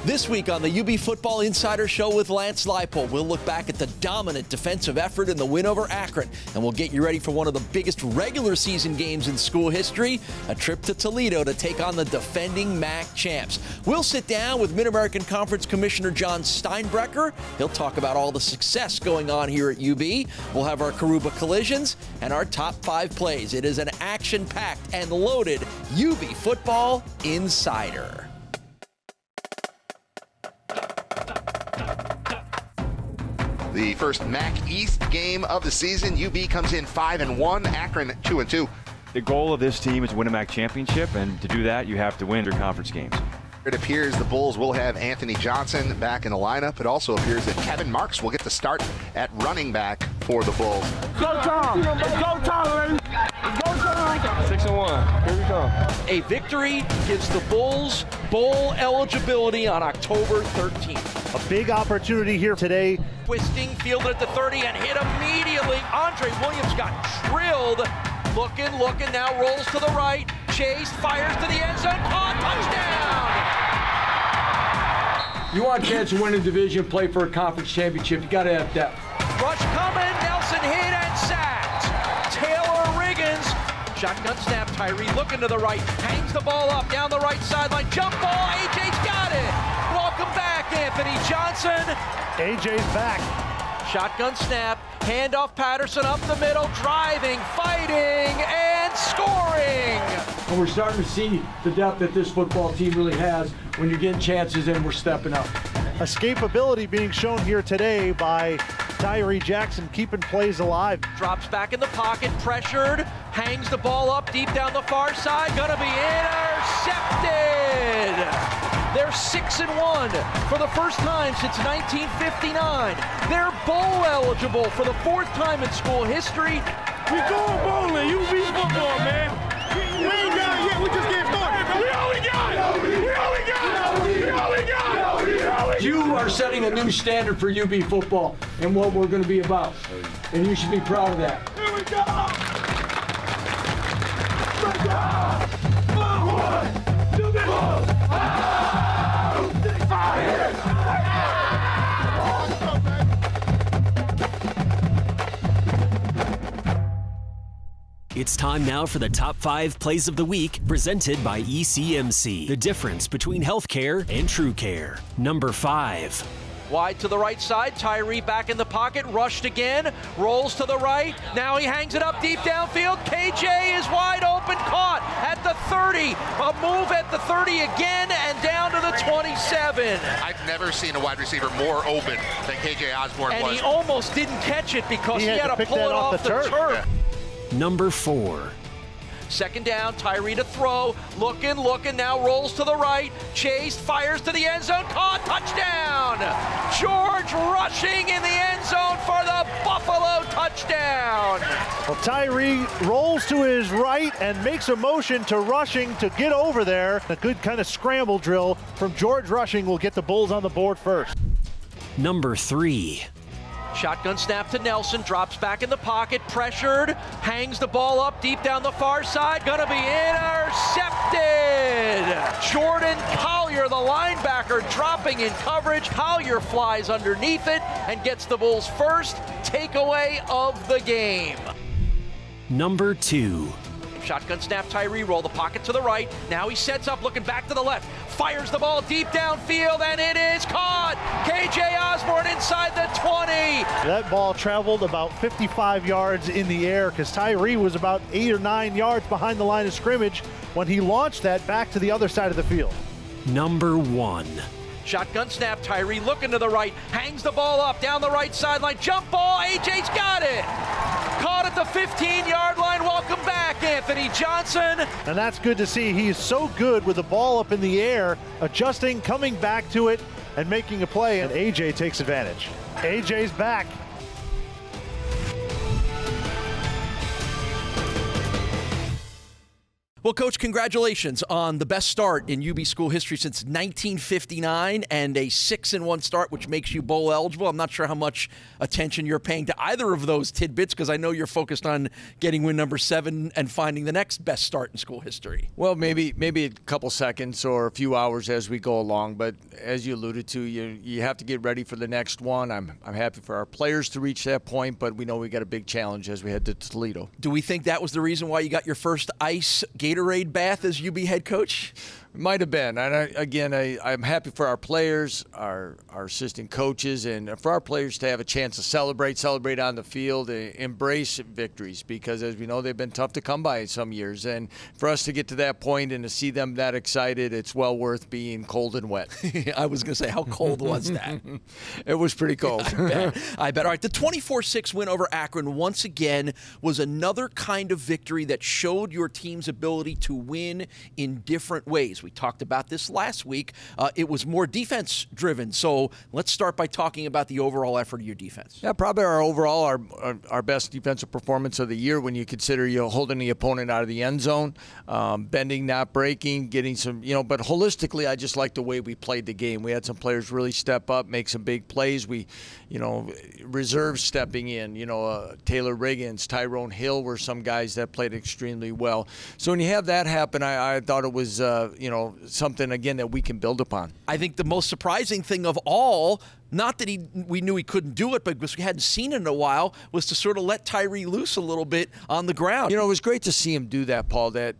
This week on the UB Football Insider Show with Lance Leipold, we'll look back at the dominant defensive effort in the win over Akron, and we'll get you ready for one of the biggest regular season games in school history, a trip to Toledo to take on the defending MAC champs. We'll sit down with Mid-American Conference Commissioner John Steinbrecher. He'll talk about all the success going on here at UB. We'll have our Karuba collisions and our top 5 plays. It is an action-packed and loaded UB Football Insider. The first MAC East game of the season. UB comes in 5-1, Akron 2-2. The goal of this team is to win a MAC championship, and to do that, you have to win your conference games. It appears the Bulls will have Anthony Johnson back in the lineup. It also appears that Kevin Marks will get the start at running back for the Bulls. Go Tom! Go Tom! Go Tom! 6-1. Here we go. A victory gives the Bulls bowl eligibility on October 13th. A big opportunity here today. Twisting, fielded at the 30 and hit immediately. Andre Williams got drilled. Looking, now rolls to the right. Chase, fires to the end zone. Caught, touchdown! You want a chance to win a division, play for a conference championship, you got to have depth. Rush coming, Nelson hit and sacked. Taylor Riggins. Shotgun snap, Tyree looking to the right. Hangs the ball up down the right sideline. Jump ball, AJ's got it. Welcome back, Anthony Johnson. AJ's back. Shotgun snap, handoff Patterson up the middle, driving, fighting, and scoring. And we're starting to see the depth that this football team really has. When you're getting chances in, we're stepping up. Escapability being shown here today by Tyree Jackson, keeping plays alive. Drops back in the pocket, pressured, hangs the ball up deep down the far side, gonna be intercepted. They're 6-1 for the first time since 1959. They're bowl eligible for the 4th time in school history. We going bowling. UB football, man. We ain't got it yet. We just getting started. We only got it. We only got it. We only got it. You are setting a new standard for UB football and what we're going to be about. And you should be proud of that. Here we go. Let's go. 1, 2, 3, 4. It's time now for the top 5 plays of the week, presented by ECMC. The difference between healthcare and true care. Number 5. Wide to the right side, Tyree back in the pocket, rushed again, rolls to the right, now he hangs it up deep downfield, KJ is wide open, caught at the 30, a move at the 30 again, and down to the 27. I've never seen a wide receiver more open than KJ Osborne and was. he almost didn't catch it because he had to pick pull that it off the turf. Yeah. Number 4. Second down, Tyree to throw, looking, now rolls to the right, Chase fires to the end zone, caught, touchdown! George rushing in the end zone for the Buffalo touchdown! Well, Tyree rolls to his right and makes a motion to Rushing to get over there. A good kind of scramble drill from George Rushing will get the Bulls on the board first. Number 3. Shotgun snap to Nelson, drops back in the pocket, pressured, hangs the ball up deep down the far side, gonna be intercepted! Jordan Collier, the linebacker, dropping in coverage. Collier flies underneath it and gets the Bulls' first takeaway of the game. Number 2. Shotgun snap, Tyree, roll the pocket to the right. Now he sets up, looking back to the left. Fires the ball deep downfield, and it is caught! KJ Osborne inside the 20. That ball traveled about 55 yards in the air because Tyree was about 8 or 9 yards behind the line of scrimmage when he launched that back to the other side of the field. Number 1. Shotgun snap, Tyree looking to the right, hangs the ball up down the right sideline, jump ball, AJ's got it! Caught at the 15-yard line, welcome back, Anthony Johnson. And that's good to see. He's so good with the ball up in the air, adjusting, coming back to it, and making a play, and AJ takes advantage. AJ's back. Well, Coach, congratulations on the best start in UB school history since 1959 and a 6-1 start, which makes you bowl eligible. I'm not sure how much attention you're paying to either of those tidbits because I know you're focused on getting win number 7 and finding the next best start in school history. Well, maybe a couple seconds or a few hours as we go along, but as you alluded to, you have to get ready for the next one. I'm happy for our players to reach that point, but we know we got a big challenge as we head to Toledo. Do we think that was the reason why you got your first ice Gatorade bath as UB head coach? Might have been. And I'm happy for our players, our assistant coaches, and for our players to have a chance to celebrate on the field, embrace victories, because as we know, they've been tough to come by some years. And for us to get to that point and to see them that excited, it's well worth being cold and wet. I was going to say, how cold was that? It was pretty cold. I bet. All right, the 24-6 win over Akron once again was another kind of victory that showed your team's ability to win in different ways. We talked about this last week. It was more defense-driven. So let's start by talking about the overall effort of your defense. Yeah, probably our best defensive performance of the year when you consider holding the opponent out of the end zone, bending, not breaking, getting some, but holistically, I just like the way we played the game. We had some players really step up, make some big plays. We, reserves stepping in, Taylor Riggins, Tyrone Hill were some guys that played extremely well. So when you have that happen, I thought it was, something, again, that we can build upon. I think the most surprising thing of all, not that we knew he couldn't do it, but because we hadn't seen it in a while, was to sort of let Tyree loose a little bit on the ground. It was great to see him do that, Paul, that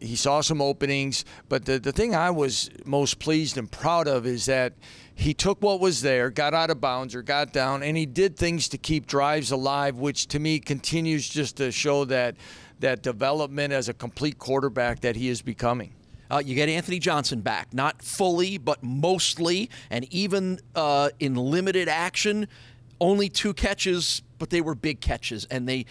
he saw some openings. But the thing I was most pleased and proud of is that he took what was there, got out of bounds or got down, and he did things to keep drives alive, which to me continues just to show that development as a complete quarterback that he is becoming. You get Anthony Johnson back, not fully, but mostly, and even in limited action, only 2 catches, but they were big catches, and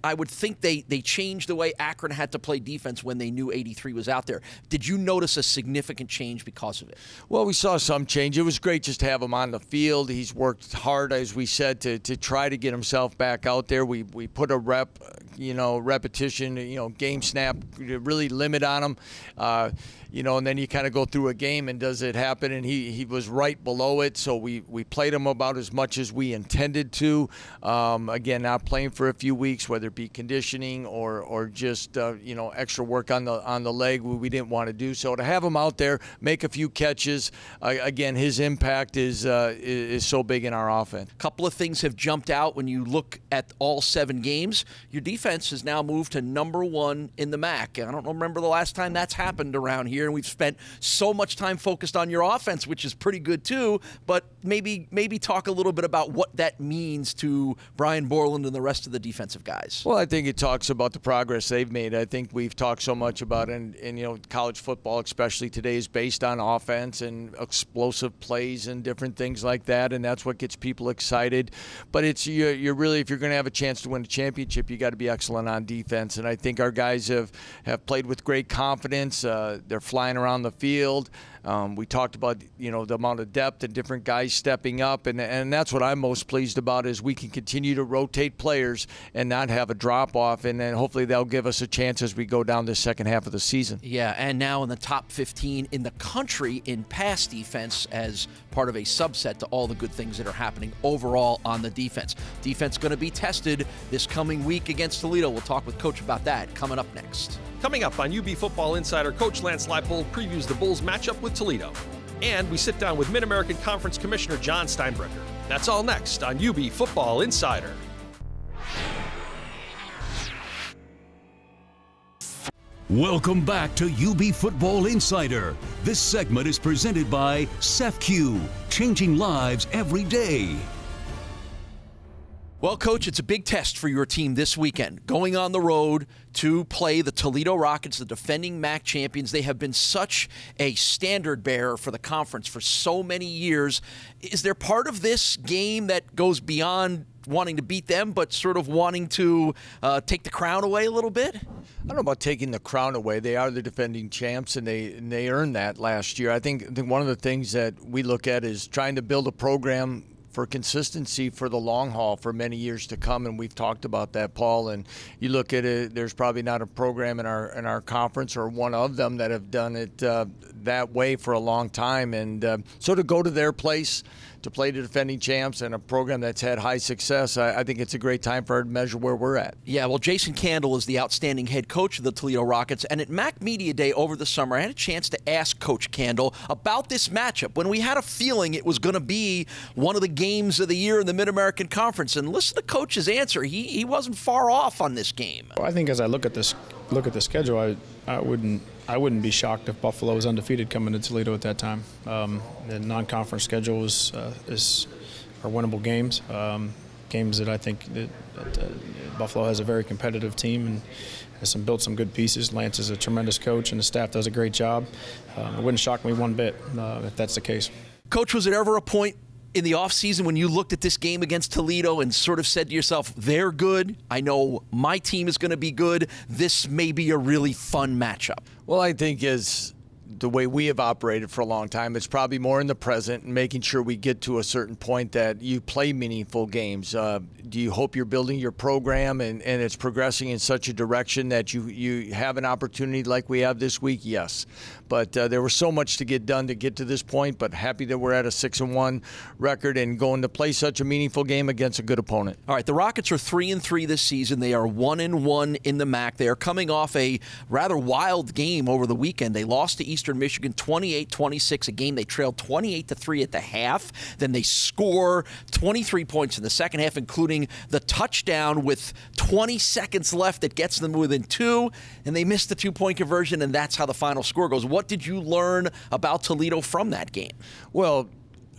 I would think they changed the way Akron had to play defense when they knew 83 was out there. Did you notice a significant change because of it? Well, we saw some change. It was great just to have him on the field. He's worked hard, as we said, to try to get himself back out there. We put a repetition, game snap, really limit on him. And then you kind of go through a game and does it happen? And he was right below it, so we played him about as much as we intended to. Again, not playing for a few weeks, whether it be conditioning or just extra work on the leg, we didn't want to do. So to have him out there, make a few catches, again, his impact is so big in our offense. A couple of things have jumped out when you look at all 7 games. Your defense has now moved to #1 in the MAC. I don't remember the last time that's happened around here, and we've spent so much time focused on your offense, which is pretty good too. But maybe talk a little bit about what that means to Brian Borland and the rest of the defensive guys. Well, I think it talks about the progress they've made. I think we've talked so much about it, and college football, especially today, is based on offense and explosive plays and different things like that, and that's what gets people excited. But you're really, if you're going to have a chance to win a championship, you got to be excellent on defense. And I think our guys have played with great confidence. They're flying around the field. We talked about the amount of depth and different guys stepping up, and that's what I'm most pleased about, is we can continue to rotate players and not have a drop off, and then hopefully they'll give us a chance as we go down the second half of the season. Yeah, and now in the top 15 in the country in pass defense as part of a subset to all the good things that are happening overall on the defense. Defense going to be tested this coming week against Toledo. We'll talk with Coach about that coming up next. Coming up on UB Football Insider, Coach Lance Leipold previews the Bulls matchup with Toledo. And we sit down with Mid-American Conference Commissioner John Steinbrecher. That's all next on UB Football Insider. Welcome back to UB Football Insider. This segment is presented by CEFQ, changing lives every day. Well, Coach, it's a big test for your team this weekend, going on the road to play the Toledo Rockets, the defending MAC champions. They have been such a standard bearer for the conference for so many years. Is there part of this game that goes beyond wanting to beat them, but sort of wanting to take the crown away a little bit? I don't know about taking the crown away. They are the defending champs, and they earned that last year. I think one of the things that we look at is trying to build a program consistency for the long haul for many years to come, and we've talked about that, Paul. And you look at it, there's probably not a program in our conference or one of them that have done it that way for a long time. And so to go to their place to play the defending champs and a program that's had high success, I think it's a great time for her to measure where we're at. Yeah, well, Jason Candle is the outstanding head coach of the Toledo Rockets, and at MAC Media Day over the summer, I had a chance to ask Coach Candle about this matchup when we had a feeling it was going to be one of the games of the year in the Mid-American Conference. And listen to Coach's answer. He wasn't far off on this game. Well, I think as I look at the schedule, I wouldn't be shocked if Buffalo was undefeated coming to Toledo at that time. The non-conference schedule are winnable games, games that I think that Buffalo has a very competitive team and has built some good pieces. Lance is a tremendous coach, and the staff does a great job. It wouldn't shock me one bit if that's the case. Coach, was it ever a point in the offseason when you looked at this game against Toledo and sort of said to yourself, they're good, I know my team is going to be good, this may be a really fun matchup? Well, I think as the way we have operated for a long time, it's probably more in the present and making sure we get to a certain point that you play meaningful games. Do you hope you're building your program and it's progressing in such a direction that you have an opportunity like we have this week? Yes. But there was so much to get done to get to this point, but happy that we're at a 6-1 record and going to play such a meaningful game against a good opponent. All right, the Rockets are 3-3 this season. They are 1-1 in the MAC. They are coming off a rather wild game over the weekend. They lost to Eastern Michigan 28-26, a game they trailed 28-3 at the half. Then they score 23 points in the second half, including the touchdown with 20 seconds left that gets them within 2, and they missed the 2-point conversion, and that's how the final score goes. What did you learn about Toledo from that game? Well,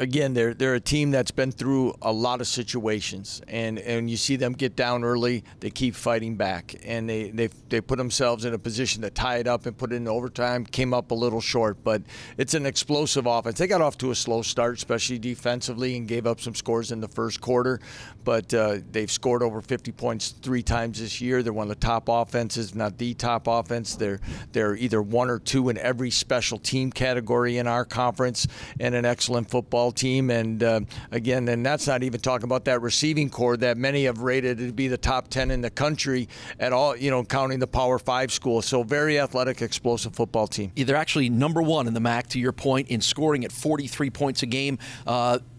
again, they're a team that's been through a lot of situations, and you see them get down early, they keep fighting back, and they put themselves in a position to tie it up and put it in overtime, came up a little short, but it's an explosive offense. They got off to a slow start, especially defensively, and gave up some scores in the first quarter, but they've scored over 50 points 3 times this year. They're one of the top offenses, not the top offense. They're either 1 or 2 in every special team category in our conference, and an excellent football team. And again, and that's not even talking about that receiving core that many have rated to be the top 10 in the country at all, counting the Power 5 schools. So very athletic, explosive football team. They're actually number 1 in the MAC, to your point, in scoring at 43 points a game.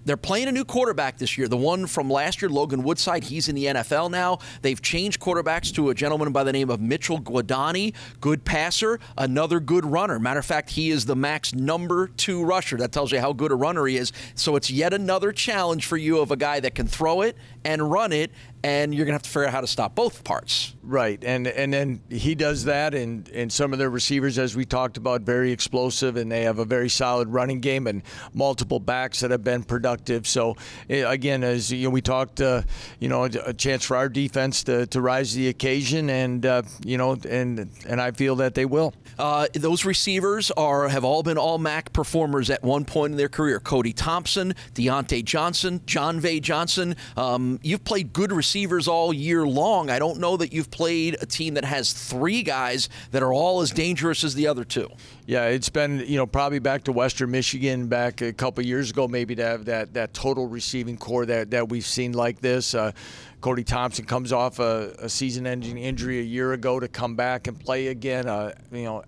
They're playing a new quarterback this year. The one from last year, Logan Woodside, he's in the NFL now. They've changed quarterbacks to a gentleman by the name of Mitchell Guadani. Good passer, another good runner. Matter of fact, he is the MAC's number 2 rusher. That tells you how good a runner he is. So it's yet another challenge for you of a guy that can throw it and run it, and you're going to have to figure out how to stop both parts. Right, and then he does that, and some of their receivers, as we talked about, very explosive, and they have a very solid running game and multiple backs that have been productive. So, again, as we talked, a chance for our defense to rise to the occasion, and and I feel that they will. Those receivers have all been all-MAC performers at one point in their career. Cody Thompson, Deontay Johnson, John Vay Johnson. You've played good receivers all year long. I don't know that you've played a team that has 3 guys that are all as dangerous as the other 2. Yeah, it's been, probably back to Western Michigan back a couple years ago, maybe to have that total receiving core that we've seen like this. Cody Thompson comes off a season-ending injury a year ago to come back and play again.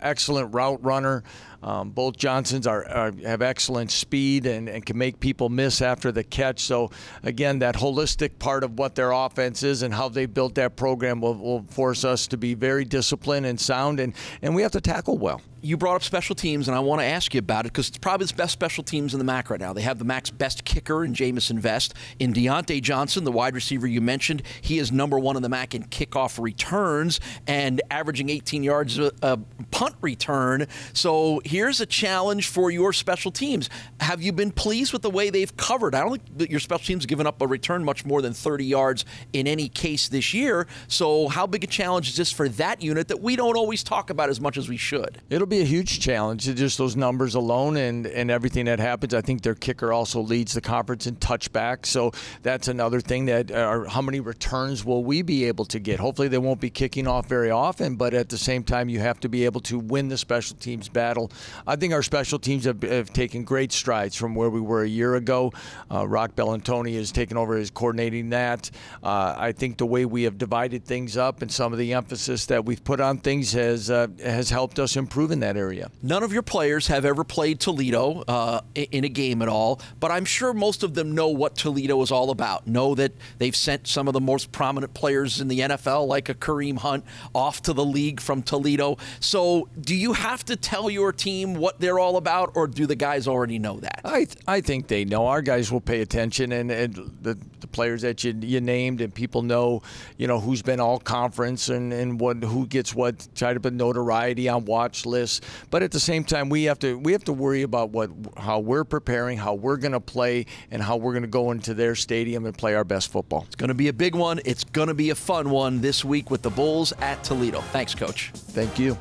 Excellent route runner. Both Johnsons have excellent speed and can make people miss after the catch. So, again, that holistic part of what their offense is and how they built that program will force us to be very disciplined and sound, and we have to tackle well. You brought up special teams, and I want to ask you about it because it's probably the best special teams in the MAC right now. They have the MAC's best kicker in Jamison Vest. In Deontay Johnson, the wide receiver you mentioned, he is number 1 in the MAC in kickoff returns and averaging 18 yards a punt return. So here's a challenge for your special teams. Have you been pleased with the way they've covered? I don't think that your special teams have given up a return much more than 30 yards in any case this year. So how big a challenge is this for that unit that we don't always talk about as much as we should? It'll be a huge challenge. Just those numbers alone and everything that happens. I think their kicker also leads the conference in touchbacks. So that's another thing that how many returns will we be able to get? Hopefully they won't be kicking off very often, but at the same time you have to be able to win the special teams battle. I think our special teams have taken great strides from where we were a year ago. Rock Bellantoni has taken over as coordinating that. I think the way we have divided things up and some of the emphasis that we've put on things has helped us improve in that area. None of your players have ever played Toledo in a game at all, but I'm sure most of them know what Toledo is all about, know that they've sent some of the most prominent players in the NFL, like a Kareem Hunt, off to the league from Toledo. So do you have to tell your team what they're all about, or do the guys already know that? I think they know. Our guys will pay attention, and the players that you named, and people know, who's been all conference and who gets what, try to put notoriety on watch lists. But at the same time, we have to worry about how we're preparing, how we're going to play, and how we're going to go into their stadium and play our best football. It's going to be a big one. It's going to be a fun one this week with the Bulls at Toledo. Thanks, Coach. Thank you.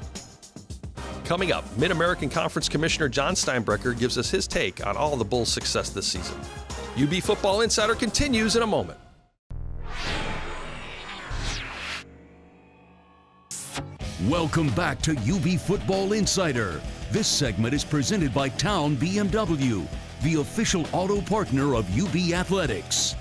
Coming up, Mid-American Conference Commissioner John Steinbrecher gives us his take on all the Bulls' success this season. UB Football Insider continues in a moment. Welcome back to UB Football Insider. This segment is presented by Town BMW, the official auto partner of UB Athletics.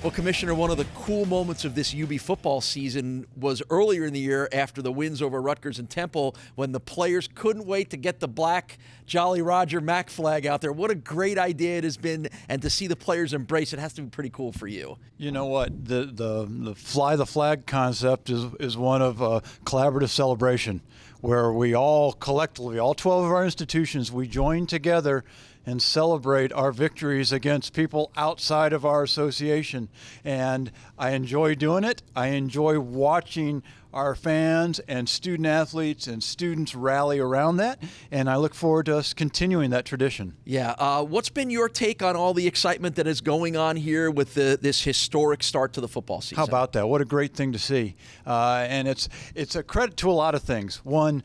Well, Commissioner, one of the cool moments of this UB football season was earlier in the year after the wins over Rutgers and Temple, when the players couldn't wait to get the black Jolly Roger Mac flag out there. What a great idea it has been, and to see the players embrace it has to be pretty cool for you. You know what? The fly the flag concept is one of collaborative celebration, where we all collectively, all 12 of our institutions, we join together and celebrate our victories against people outside of our association. And I enjoy doing it. I enjoy watching our fans and student athletes and students rally around that, and I look forward to us continuing that tradition. Yeah. What's been your take on all the excitement that is going on here with this historic start to the football season? How about that? What a great thing to see. And it's a credit to a lot of things. One,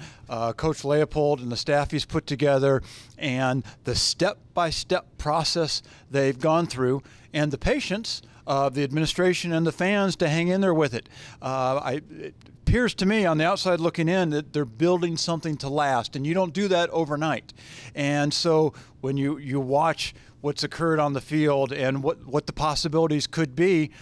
Coach Leopold and the staff he's put together, and the step-by-step process they've gone through, and the patience of the administration and the fans to hang in there with it. It appears to me on the outside looking in that they're building something to last, and you don't do that overnight. And so when you watch what's occurred on the field and what the possibilities could be,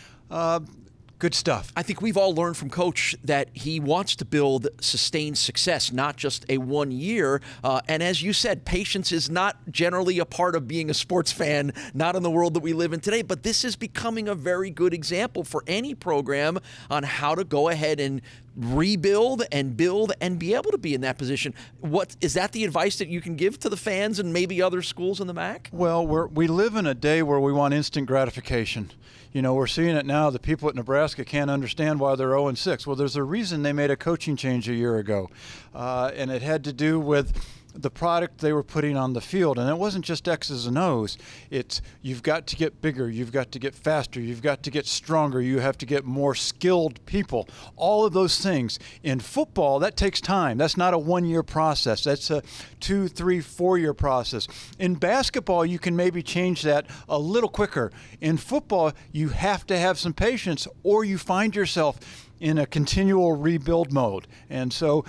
good stuff. I think we've all learned from Coach that he wants to build sustained success, not just a 1 year. And as you said, patience is not generally a part of being a sports fan, not in the world that we live in today. But this is becoming a very good example for any program on how to go ahead and rebuild and build and be able to be in that position. What is that the advice that you can give to the fans and maybe other schools in the MAC? Well, we live in a day where we want instant gratification. We're seeing it now. The people at Nebraska can't understand why they're 0-6. Well, there's a reason they made a coaching change a year ago, and it had to do with the product they were putting on the field. And it wasn't just X's and O's. It's you've got to get bigger, you've got to get faster, you've got to get stronger, you have to get more skilled people. All of those things. In football, that takes time. That's not a 1 year process. That's a 2, 3, 4 year process. In basketball, you can maybe change that a little quicker. In football, you have to have some patience, or you find yourself in a continual rebuild mode. And so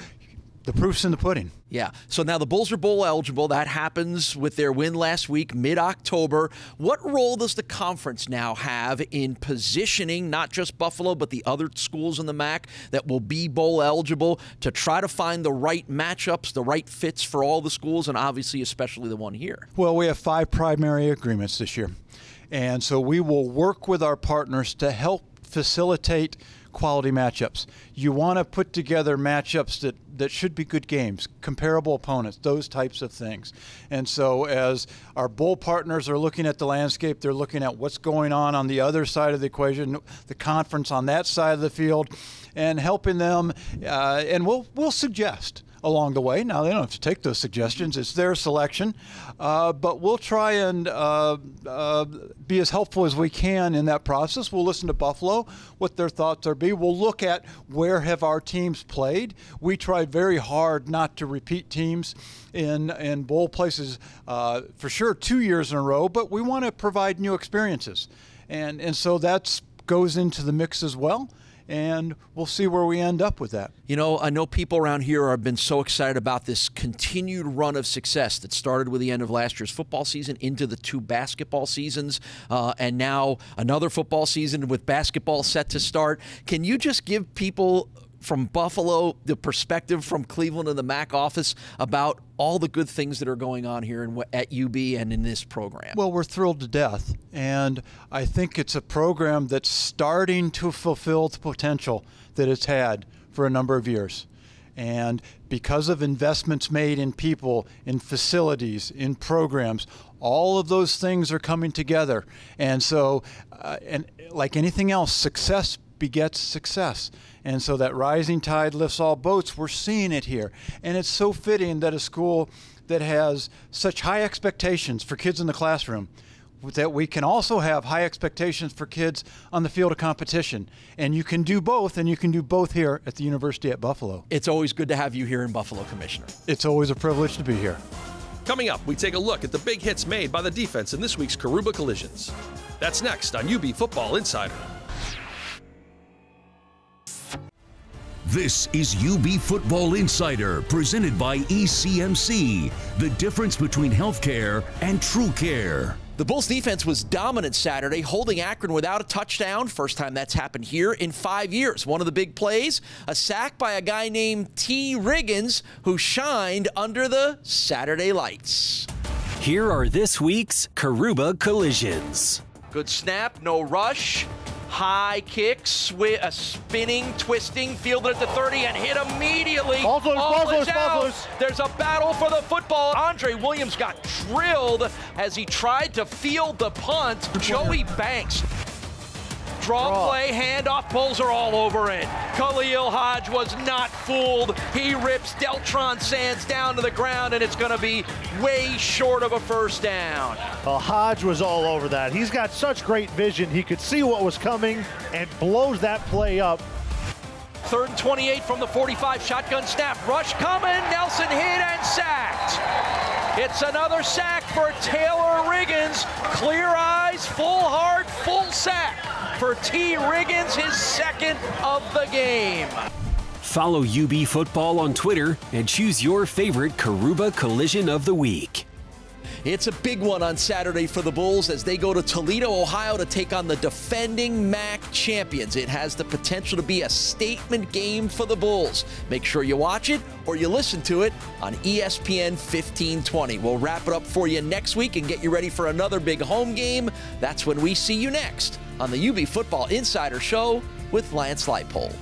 the proof's in the pudding. Yeah. So now the Bulls are bowl eligible. That happens with their win last week, mid-October. What role does the conference now have in positioning not just Buffalo, but the other schools in the MAC that will be bowl eligible to try to find the right matchups, the right fits for all the schools, and obviously especially the one here? Well, we have 5 primary agreements this year. And so we will work with our partners to help facilitate quality matchups. You want to put together matchups that should be good games, comparable opponents, those types of things. And so as our bowl partners are looking at the landscape, they're looking at what's going on the other side of the equation, the conference on that side of the field, and helping them. And we'll suggest along the way. Now, they don't have to take those suggestions. It's their selection. But we'll try and be as helpful as we can in that process. We'll listen to Buffalo, what their thoughts are. We'll look at where have our teams played. We tried very hard not to repeat teams in bowl places for sure 2 years in a row, but we want to provide new experiences. And so that goes into the mix as well. And we'll see where we end up with that. You know, I know people around here have been so excited about this continued run of success that started with the end of last year's football season into the 2 basketball seasons, and now another football season with basketball set to start. Can you just give people from Buffalo the perspective from Cleveland and the MAC office about all the good things that are going on here at UB and in this program? Well, we're thrilled to death, and I think it's a program that's starting to fulfill the potential that it's had for a number of years. And because of investments made in people, in facilities, in programs, all of those things are coming together. And so, and like anything else, success begets success. And so that rising tide lifts all boats. We're seeing it here. And it's so fitting that a school that has such high expectations for kids in the classroom, that we can also have high expectations for kids on the field of competition. And you can do both, and you can do both here at the University at Buffalo. It's always good to have you here in Buffalo, Commissioner. It's always a privilege to be here. Coming up, we take a look at the big hits made by the defense in this week's Karuba Collisions. That's next on UB Football Insider. This is UB Football Insider, presented by ECMC, the difference between healthcare and true care. The Bulls defense was dominant Saturday, holding Akron without a touchdown. First time that's happened here in 5 years. One of the big plays, a sack by a guy named T. Riggins, who shined under the Saturday lights. Here are this week's Karuba Collisions. Good snap, no rush. High kick, spinning, twisting, fielded at the 30 and hit immediately. Ball's loose. There's a battle for the football. Andre Williams got drilled as he tried to field the punt. Joey Banks. Draw play, handoff, Bulls are all over it. Khalil Hodge was not fooled. He rips Deltron Sands down to the ground, and it's going to be way short of a first down. Well, Hodge was all over that. He's got such great vision. He could see what was coming and blows that play up. 3rd and 28 from the 45, shotgun snap, rush coming, Nelson hit and sacked. It's another sack for Taylor Riggins. Clear eyes, full heart, full sack for T. Riggins, his 2nd of the game. Follow UB Football on Twitter and choose your favorite Karuba Collision of the Week. It's a big one on Saturday for the Bulls as they go to Toledo, Ohio to take on the defending MAC champions. It has the potential to be a statement game for the Bulls. Make sure you watch it or you listen to it on ESPN 1520. We'll wrap it up for you next week and get you ready for another big home game. That's when we see you next on the UB Football Insider Show with Lance Leipold.